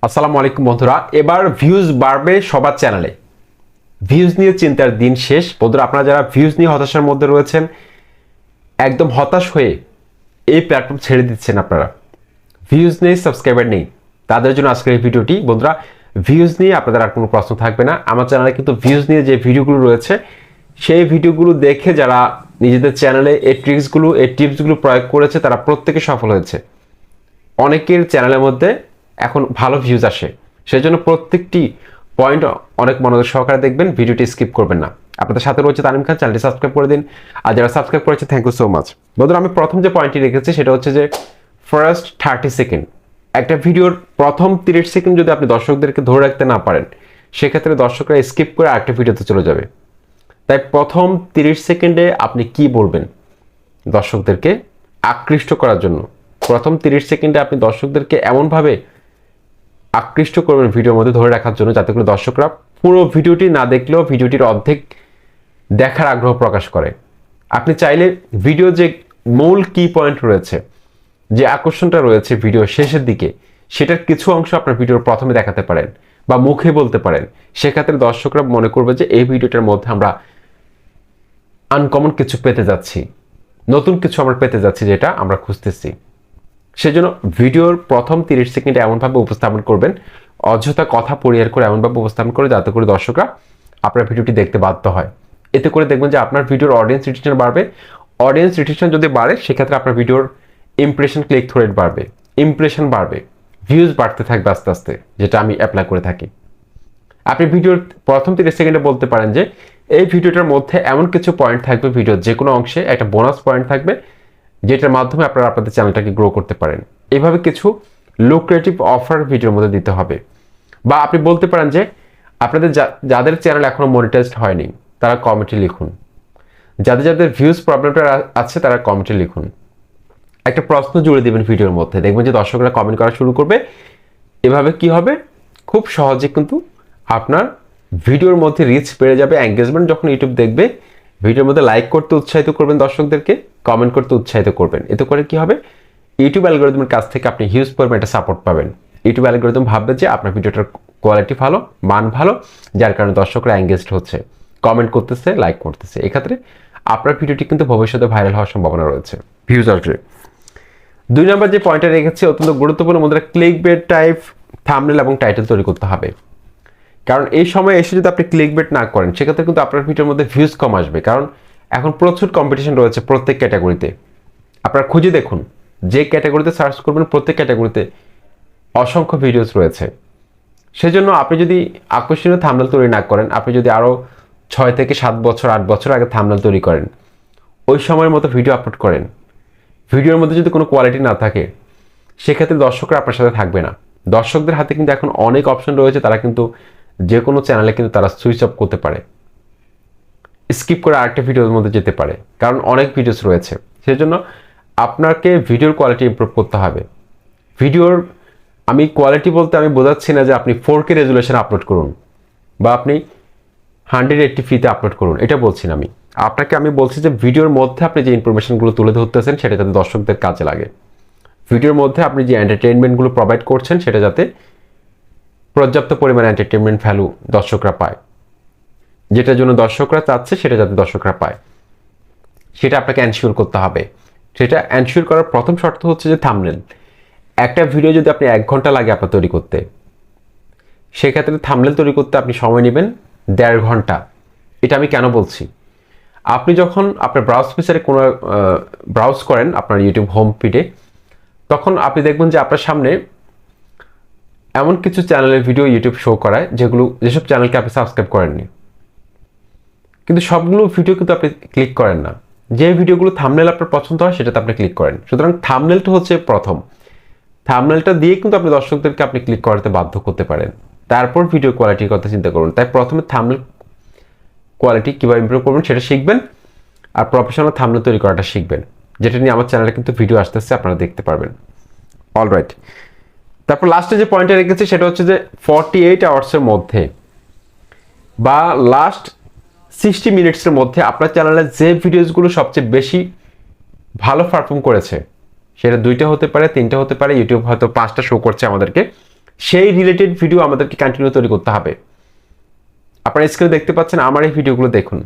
আসসালামু আলাইকুম বন্ধুরা, এবার ভিউজ বাড়বে সবার চ্যানেলে। ভিউজ নিয়ে চিন্তার দিন শেষ। বন্ধুরা, আপনারা যারা ভিউজ নিয়ে হতাশার মধ্যে রয়েছেন, একদম হতাশ হয়ে এই প্ল্যাটফর্ম ছেড়ে দিচ্ছেন, আপনারা ভিউজ নেই, সাবস্ক্রাইবার নেই, তাদের জন্য আজকের এই ভিডিওটি। বন্ধুরা, ভিউজ নিয়ে আপনাদের আর কোনো প্রশ্ন থাকবে না। আমার চ্যানেলে কিন্তু ভিউজ নিয়ে যে ভিডিওগুলো রয়েছে, সেই ভিডিওগুলো দেখে যারা নিজেদের চ্যানেলে এই ট্রিক্সগুলো, এই টিপসগুলো প্রয়োগ করেছে, তারা প্রত্যেকে সফল হয়েছে। অনেকের চ্যানেলের মধ্যে এখন ভালো ভিউজ আসে। সেই জন্য প্রত্যেকটি পয়েন্ট অনেক মনোযোগ সহকারে দেখবেন, ভিডিওটি স্কিপ করবেন না। আপনাদের সাথে রয়েছে তানিম খান, চ্যানেলটি সাবস্ক্রাইব করে দিন। আর যারা সাবস্ক্রাইব করেছে, থ্যাংক ইউ সো মাচ। বন্ধুরা, আমি প্রথম যে পয়েন্টটি রেখেছি সেটা হচ্ছে যে ফার্স্ট 30 সেকেন্ড। একটা ভিডিওর প্রথম 30 সেকেন্ড যদি আপনি দর্শকদেরকে ধরে রাখতে না পারেন, সেক্ষেত্রে দর্শকরা স্কিপ করে আরেকটা ভিডিওতে চলে যাবে। তাই প্রথম 30 সেকেন্ডে আপনি কি বলবেন দর্শকদেরকে আকৃষ্ট করার জন্য, প্রথম 30 সেকেন্ডে আপনি দর্শকদেরকে এমনভাবে আকৃষ্ট করবেন ভিডিওর মধ্যে ধরে রাখার জন্য, যাতে করে দর্শকরা পুরো ভিডিওটি না দেখলেও ভিডিওটির অর্ধেক দেখার আগ্রহ প্রকাশ করে। আপনি চাইলে ভিডিও যে মূল কি পয়েন্ট রয়েছে, যে আকর্ষণটা রয়েছে ভিডিও শেষের দিকে, সেটার কিছু অংশ আপনার ভিডিওর প্রথমে দেখাতে পারেন বা মুখে বলতে পারেন। সেক্ষেত্রে দর্শকরা মনে করবে যে এই ভিডিওটার মধ্যে আমরা আনকমন কিছু পেতে যাচ্ছি, নতুন কিছু আমরা পেতে যাচ্ছি, যেটা আমরা খুঁজতেছি। সেজন্য ভিডিওর প্রথম 30 সেকেন্ডে এমনভাবে উপস্থাপন করবেন, অযথা কথা পরিহার করে এমনভাবে উপস্থাপন করে যাতে করে দর্শকরা আপনার ভিডিওটি দেখতে বাধ্য হয়। এতে করে দেখবেন যে আপনার ভিডিওর অডিয়েন্স রিটেনশন বাড়বে। অডিয়েন্স রিটেনশন যদি বাড়ে, সেক্ষেত্রে আপনার ভিডিওর ইমপ্রেশন, ক্লিক থ্রু রেট বাড়বে, ইমপ্রেশন বাড়বে, ভিউজ বাড়তে থাকবে আস্তে আস্তে, যেটা আমি অ্যাপ্লাই করে থাকি। আপনি ভিডিওর প্রথম 30 সেকেন্ডে বলতে পারেন যে এই ভিডিওটার মধ্যে এমন কিছু পয়েন্ট থাকবে, ভিডিওর যে কোনো অংশে একটা বোনাস পয়েন্ট থাকবে, যেটার মাধ্যমে আপনারা আপনাদের চ্যানেলটাকে গ্রো করতে পারেন। এইভাবে কিছু লুক্রেটিভ অফার ভিডিওর মধ্যে দিতে হবে। বা আপনি বলতে পারেন যে আপনাদের যাদের চ্যানেল এখনো মনিটাইজড হয়নি, তারা কমেন্টে লিখুন। যাদের যাদের ভিউজ প্রবলেমটা আছে, তারা কমেন্টে লিখুন। একটা প্রশ্ন জুড়ে দেবেন ভিডিওর মধ্যে, দেখবেন যে দর্শকরা কমেন্ট করা শুরু করবে। এভাবে কি হবে, খুব সহজে কিন্তু আপনার ভিডিওর মধ্যে রিচ বেড়ে যাবে। এঙ্গেজমেন্ট যখন ইউটিউব দেখবে, ভিডিওর মধ্যে লাইক করতে উৎসাহিত করবেন, দর্শকদেরকে কমেন্ট করতে উৎসাহিত করবেন। এতে করে কি হবে, ইউটিউব অ্যালগরিদমের কাছ থেকে আপনি হিউজ পরিমাণে একটা সাপোর্ট পাবেন। ইউটিউব অ্যালগরিদম ভাববে যে আপনার ভিডিওটার কোয়ালিটি ভালো, মান ভালো, যার কারণে দর্শকরা এঙ্গেজড হচ্ছে, কমেন্ট করতেছে, লাইক করতেছে। এক্ষেত্রে আপনার ভিডিওটি কিন্তু ভবিষ্যতে ভাইরাল হওয়ার সম্ভাবনা রয়েছে, ভিউজ আসবে। 2 নম্বর যে পয়েন্টটা রেখেছি, অত্যন্ত গুরুত্বপূর্ণ বন্ধুরা, ক্লিক বেট টাইপ থাম্বনেল এবং টাইটেল তৈরি করতে হবে। কারণ এই সময় এসে যদি আপনি ক্লিক বেট না করেন, সেক্ষেত্রে কিন্তু আপনার ভিডিওর মধ্যে ভিউজ কম আসবে। কারণ এখন প্রচুর কম্পিটিশন রয়েছে প্রত্যেক ক্যাটাগরিতে। আপনারা খুঁজে দেখুন, যে ক্যাটাগরিতে সার্চ করবেন, প্রত্যেক ক্যাটাগরিতে অসংখ্য ভিডিওস রয়েছে। সেজন্য আপনি যদি আকর্ষণীয় থাম্বনেল তৈরি না করেন, আপনি যদি আরও 6 থেকে 7 বছর, 8 বছর আগে থাম্বনেল তৈরি করেন, ওই সময়ের মতো ভিডিও আপলোড করেন, ভিডিওর মধ্যে যদি কোনো কোয়ালিটি না থাকে, সেক্ষেত্রে দর্শকরা আপনার সাথে থাকবে না। দর্শকদের হাতে কিন্তু এখন অনেক অপশন রয়েছে, তারা কিন্তু যে কোনো চ্যানেলে কিন্তু তারা সুইচ অফ করতে পারে, স্কিপ করে আরেকটা ভিডিওর মধ্যে যেতে পারে, কারণ অনেক ভিডিওস রয়েছে। সেজন্য আপনাকে ভিডিওর কোয়ালিটি ইমপ্রুভ করতে হবে। ভিডিওর আমি কোয়ালিটি বলতে আমি বোঝাচ্ছি না যে আপনি 4K রেজুলেশন আপলোড করুন বা আপনি 180p-তে আপলোড করুন, এটা বলছি না আমি আপনাকে। আমি বলছি যে ভিডিওর মধ্যে আপনি যে ইনফরমেশনগুলো তুলে ধরতেছেন, সেটা যাতে দর্শকদের কাজে লাগে। ভিডিওর মধ্যে আপনি যে এন্টারটেইনমেন্টগুলো প্রোভাইড করছেন, সেটা যাতে পর্যাপ্ত পরিমাণে এন্টারটেইনমেন্ট ভ্যালু দর্শকরা পায়, যেটার জন্য দর্শকরা চাচ্ছে, সেটা যাতে দর্শকরা পায়, সেটা আপনাকে এনশিওর করতে হবে। সেটা এনশিওর করার প্রথম শর্ত হচ্ছে যে থাম্বনেল। একটা ভিডিও যদি আপনি 1 ঘন্টা লাগে আপনার তৈরি করতে, সেক্ষেত্রে থাম্বনেল তৈরি করতে আপনি সময় নেবেন 1.5 ঘন্টা। এটা আমি কেন বলছি, আপনি যখন আপনার ব্রাউজ ফিচারে কোনো ব্রাউজ করেন আপনার ইউটিউব হোম ফিডে, তখন আপনি দেখবেন যে আপনার সামনে এমন কিছু চ্যানেলের ভিডিও ইউটিউব শো করায়, যেসব চ্যানেলকে আপনি সাবস্ক্রাইব করেননি। কিন্তু সবগুলো ভিডিও কিন্তু আপনি ক্লিক করেন না। যে ভিডিওগুলো থাম্বনেল আপনার পছন্দ হয়, সেটাতে আপনি ক্লিক করেন। সুতরাং থাম্বনেলটা হচ্ছে প্রথম। থাম্বনেলটা দিয়ে কিন্তু আপনি দর্শকদেরকে আপনি ক্লিক করাতে বাধ্য করতে পারেন। তারপর ভিডিও কোয়ালিটির কথা চিন্তা করুন। তাই প্রথমে থাম্বনেল কোয়ালিটি কীভাবে ইমপ্রুভ করবেন সেটা শিখবেন, আর প্রফেশনাল থাম্বনেল তৈরি করাটা শিখবেন, যেটা নিয়ে আমার চ্যানেলে কিন্তু ভিডিও আসতেছে, আপনারা দেখতে পারবেন। অলরাইট, তারপর লাস্টে যে পয়েন্টটা রেখেছি সেটা হচ্ছে যে 48 আওয়ার্সের মধ্যে বা লাস্ট 60 মিনিটসের মধ্যে আপনার চ্যানেলে যে ভিডিওসগুলো সবচেয়ে বেশি ভালো পারফর্ম করেছে, সেটা 2টা হতে পারে, 3টা হতে পারে, ইউটিউব হয়তো 5টা শো করছে আমাদেরকে, সেই রিলেটেড ভিডিও আমাদেরকে কন্টিনিউ তৈরি করতে হবে। আপনারা স্ক্রিনে দেখতে পাচ্ছেন, আমার এই ভিডিওগুলো দেখুন।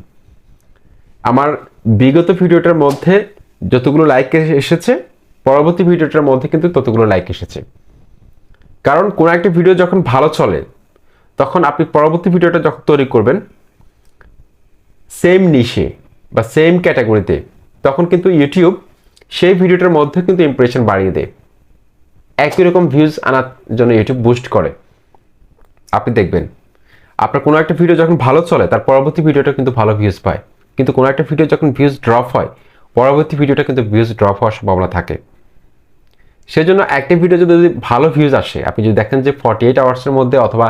আমার বিগত ভিডিওটার মধ্যে যতগুলো লাইক এসেছে, পরবর্তী ভিডিওটার মধ্যে কিন্তু ততগুলো লাইক এসেছে। কারণ কোনো একটা ভিডিও যখন ভালো চলে, তখন আপনি পরবর্তী ভিডিওটা যখন তৈরি করবেন সেম নিশে বা সেম ক্যাটাগরিতে, তখন কিন্তু ইউটিউব সেই ভিডিওটার মধ্যে কিন্তু ইমপ্রেশন বাড়িয়ে দেয়। একই রকম ভিউজ আনার জন্য ইউটিউব বুস্ট করে। আপনি দেখবেন আপনার কোনো একটা ভিডিও যখন ভালো চলে, তার পরবর্তী ভিডিওটা কিন্তু ভালো ভিউজ পায়। কিন্তু কোনো একটা ভিডিও যখন ভিউজ ড্রপ হয়, পরবর্তী ভিডিওটা কিন্তু ভিউজ ড্রপ হওয়ার সম্ভাবনা থাকে। সেজন্য একটা ভিডিও যদি ভালো ভিউজ আসে, আপনি যদি দেখেন যে 48 আওয়ার্সের মধ্যে অথবা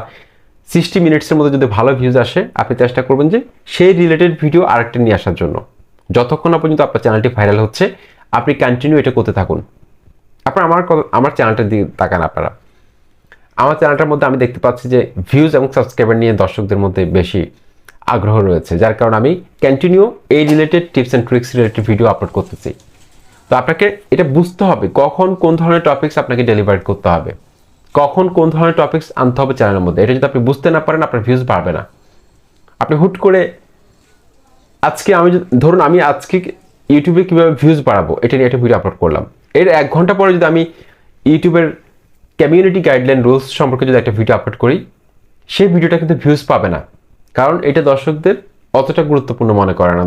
60 মিনিটসের মধ্যে যদি ভালো ভিউজ আসে, আপনি চেষ্টা করবেন যে সেই রিলেটেড ভিডিও আরেকটা নিয়ে আসার জন্য। যতক্ষণ না পর্যন্ত আপনার চ্যানেলটি ভাইরাল হচ্ছে, আপনি কন্টিনিউ এটা করতে থাকুন। আপনার আমার চ্যানেলটার দিকে তাকান। আপনারা আমার চ্যানেলটার মধ্যে আমি দেখতে পাচ্ছি যে ভিউজ এবং সাবস্ক্রাইবার নিয়ে দর্শকদের মধ্যে বেশি আগ্রহ রয়েছে, যার কারণে আমি কন্টিনিউ এই related tips and tricks related video upload করতেছি। তো আপনাকে এটা বুঝতে হবে কখন কোন ধরনের টপিকস আপনাকে ডেলিভার করতে হবে, কখন কোন ধরনের টপিকস আনতে হবে চ্যানেলের মধ্যে। এটা যদি আপনি বুঝতে না পারেন, আপনার ভিউজ বাড়বে না। আপনি হুট করে আজকে ধরুন আমি আজকে ইউটিউবে কীভাবে ভিউজ বাড়াবো এটা নিয়ে একটা ভিডিও আপলোড করলাম, এর 1 ঘন্টা পরে যদি আমি ইউটিউবের কমিউনিটি গাইডলাইন রুলস সম্পর্কে যদি একটা ভিডিও আপলোড করি, সেই ভিডিওটা কিন্তু ভিউজ পাবে না। কারণ এটা দর্শকদের অতটা গুরুত্বপূর্ণ মনে করে না।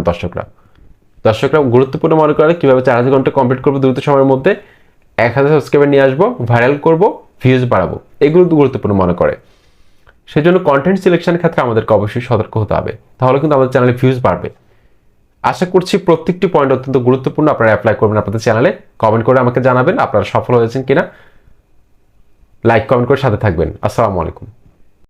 দর্শকরা গুরুত্বপূর্ণ মনে করে কীভাবে 4 ঘন্টা কমপ্লিট করবো দ্রুত সময়ের মধ্যে, 1000 সাবস্ক্রাইবার নিয়ে আসবো, ভাইরাল করবো, ভিউজ বাড়াবো, এগুলো গুরুত্বপূর্ণ মনে করে। সেজন্য কন্টেন্ট সিলেকশনের ক্ষেত্রে আমাদেরকে অবশ্যই সতর্ক হতে হবে, তাহলে কিন্তু আমাদের চ্যানেলে ভিউজ বাড়বে। আশা করছি প্রত্যেকটি পয়েন্ট অত্যন্ত গুরুত্বপূর্ণ। আপনারা অ্যাপ্লাই করবেন আপনাদের চ্যানেলে। কমেন্ট করে আমাকে জানাবেন আপনারা সফল হয়েছেন কিনা। লাইক কমেন্ট করে সাথে থাকবেন। আসসালামু আলাইকুম।